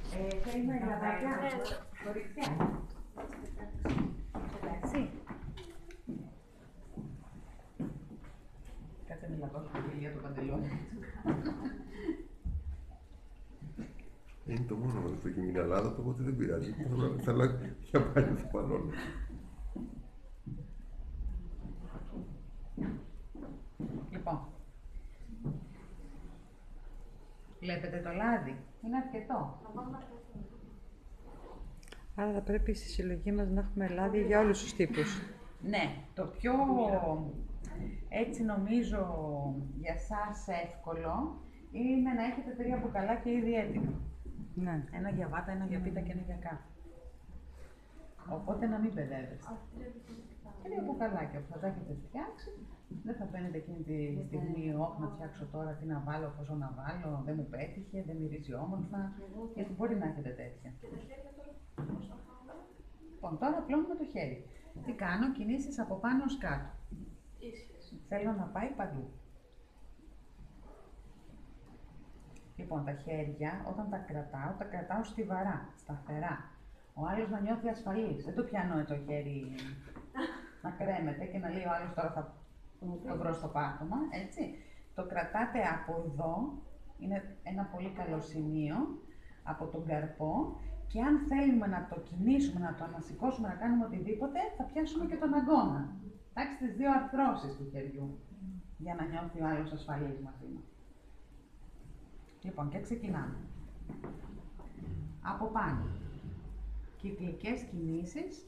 Θέλουμε γραβάκια, κορίτσια. Εντάξει. Κάτσε να δώσω το γελία το παντελόνι. Είναι το μόνο που έχει μείνει Ελλάδα, οπότε δεν πειράζει. Θα αλλάξει για πάλι το πανόλο. Λοιπόν, βλέπετε το λάδι, είναι αρκετό. Άρα θα πρέπει στη συλλογή μας να έχουμε λάδι για όλους τους τύπους. Ναι, το πιο έτσι νομίζω για σας εύκολο είναι να έχετε 3 μπουκαλάκια ήδη έτοιμα. Ναι. Ένα για βάτα, ένα για πίτα και ένα για καφέ. Οπότε να μην παιδεύεστε. 3 μπουκαλάκια που θα τα έχετε φτιάξει, δεν θα παίρνετε εκείνη τη στιγμή, όχι να φτιάξω τώρα, τι να βάλω, πόσο να βάλω, δεν μου πέτυχε, δεν μυρίζει όμορφα, γιατί μπορεί να έχετε τέτοια. Λοιπόν, τώρα απλώνουμε το χέρι. Τι κάνω, κινήσεις από πάνω ως κάτω. Θέλω να πάει παντού. Λοιπόν, τα χέρια, όταν τα κρατάω στιβαρά, σταθερά. Ο άλλος να νιώθει ασφαλής. Δεν το πιάνω το χέρι να κρέμεται και να λέει ο άλλος τώρα θα το βρω στο πάτωμα, έτσι. Το κρατάτε από εδώ, είναι ένα πολύ καλό σημείο, από τον καρπό, και αν θέλουμε να το κινήσουμε, να το ανασηκώσουμε, να κάνουμε οτιδήποτε, θα πιάσουμε και τον αγκώνα. Εντάξει, τις 2 αρθρώσεις του χεριού, για να νιώθει ο άλλος ασφαλής μαζί μας. Λοιπόν, και ξεκινάμε. Από πάνω. Κυκλικές κινήσεις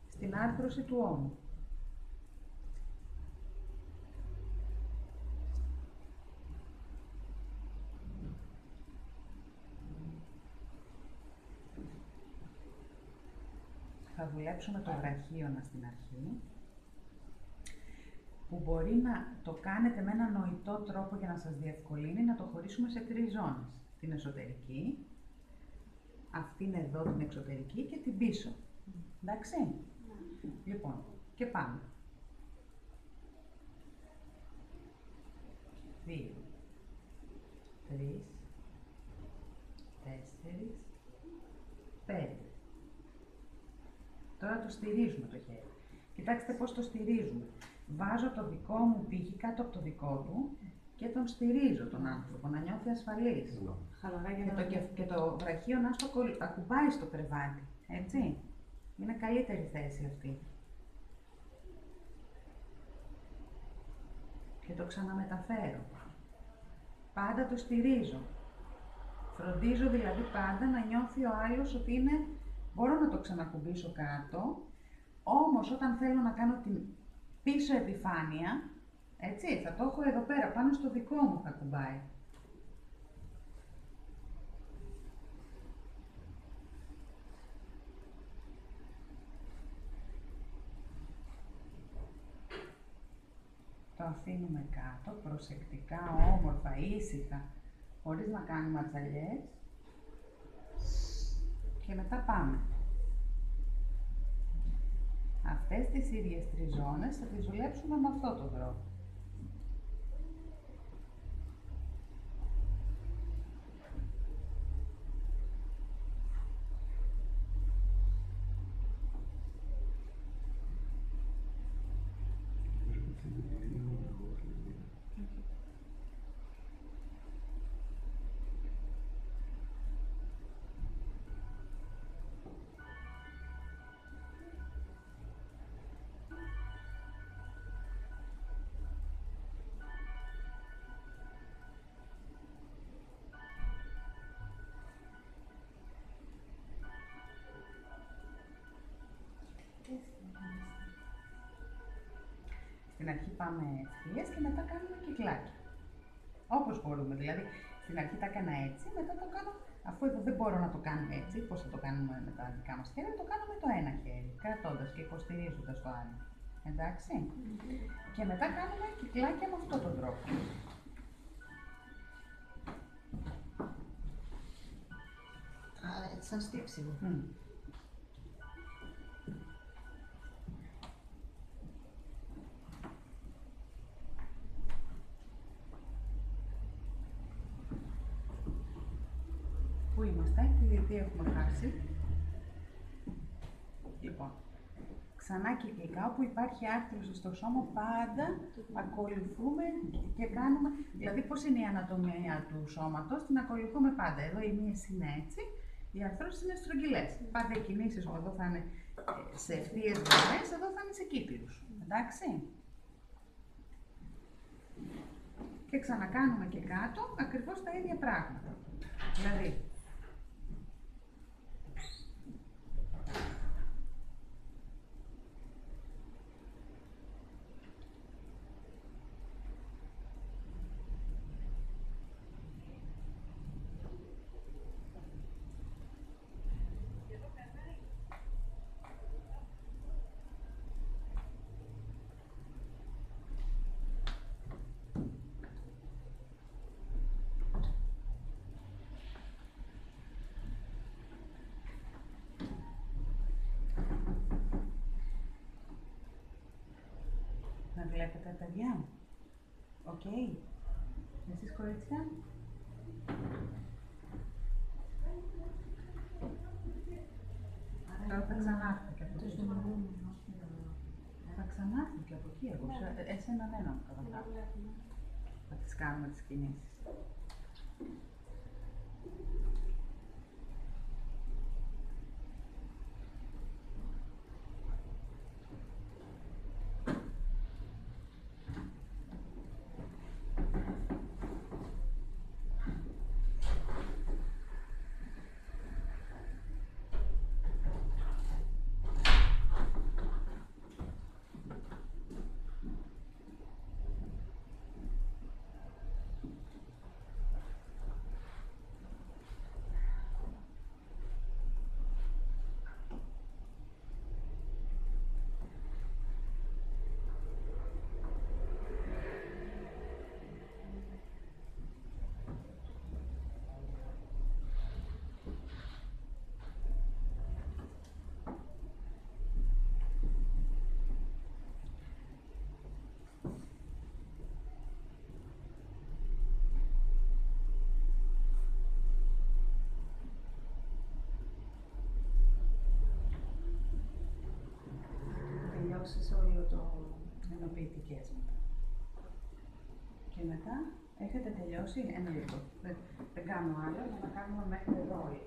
στην άρθρωση του ώμου. Θα δουλέψουμε το βραχίωνα στην αρχή, που μπορεί να το κάνετε με ένα νοητό τρόπο για να σας διευκολύνει να το χωρίσουμε σε 3 ζώνες. Την εσωτερική, αυτήν εδώ την εξωτερική και την πίσω. Εντάξει. Λοιπόν, και πάμε. 2, 3, 4, 5. Τώρα το στηρίζουμε το χέρι. Κοιτάξτε πώς το στηρίζουμε. Βάζω το δικό μου πύχη κάτω από το δικό του και τον στηρίζω τον άνθρωπο, να νιώθει ασφαλής. Και το βραχείο να στο ακουμπάει στο κρεβάτι, έτσι. Είναι καλύτερη θέση αυτή. Και το ξαναμεταφέρω. Πάντα το στηρίζω. Φροντίζω δηλαδή πάντα να νιώθει ο άλλος ότι είναι... Μπορώ να το ξανακουμπήσω κάτω, όμως όταν θέλω να κάνω την πίσω επιφάνεια, έτσι, θα το έχω εδώ πέρα, πάνω στο δικό μου θα κουμπάει. Το αφήνουμε κάτω, προσεκτικά, όμορφα, ήσυχα, χωρίς να κάνουμε ατσαλιές. Και μετά πάμε. Αυτές τις ίδιες 3 ζώνες θα τις δουλέψουμε με αυτό το τρόπο. Στην αρχή πάμε ευθείες και μετά κάνουμε κυκλάκια. Όπως μπορούμε, δηλαδή στην αρχή τα έκανα έτσι, μετά το κάνω, αφού εδώ δεν μπορώ να το κάνω έτσι, πώς θα το κάνουμε με τα δικά μας χέρια, το κάνω με το ένα χέρι, κρατώντας και υποστηρίζοντας το άλλο. Εντάξει. Και μετά κάνουμε κυκλάκια με αυτόν τον τρόπο. Σαν στύψιμο. Πού είμαστε, τι έχουμε χάσει. Λοιπόν, ξανά κυκλικά, όπου υπάρχει άρθρωση στο σώμα, πάντα ακολουθούμε και κάνουμε, δηλαδή πώς είναι η ανατομία του σώματος, την ακολουθούμε πάντα. Εδώ οι μύες είναι έτσι, οι αρθρώσεις είναι στρογγυλές. Πάντα οι κινήσεις μου εδώ θα είναι σε ευθείες γραμμές, εδώ θα είναι σε κύκλους. Εντάξει. Και ξανακάνουμε και κάτω ακριβώς τα ίδια πράγματα. Δηλαδή, να βλέπετε, παιδιά. Οκ. Εσείς, κορίτσια. Τώρα θα ξανάρθω και από εκεί. Θα ξανάρθω και από εκεί εγώ. Εσένα δεν έχω. Θα τις κάνουμε τις κινήσεις. Τελειώσεις όλο το ενοποιητικές μετά. Και μετά έχετε τελειώσει ένα λεπτό. Δεν κάνω άλλο, για να κάνουμε μέχρι εδώ όλοι.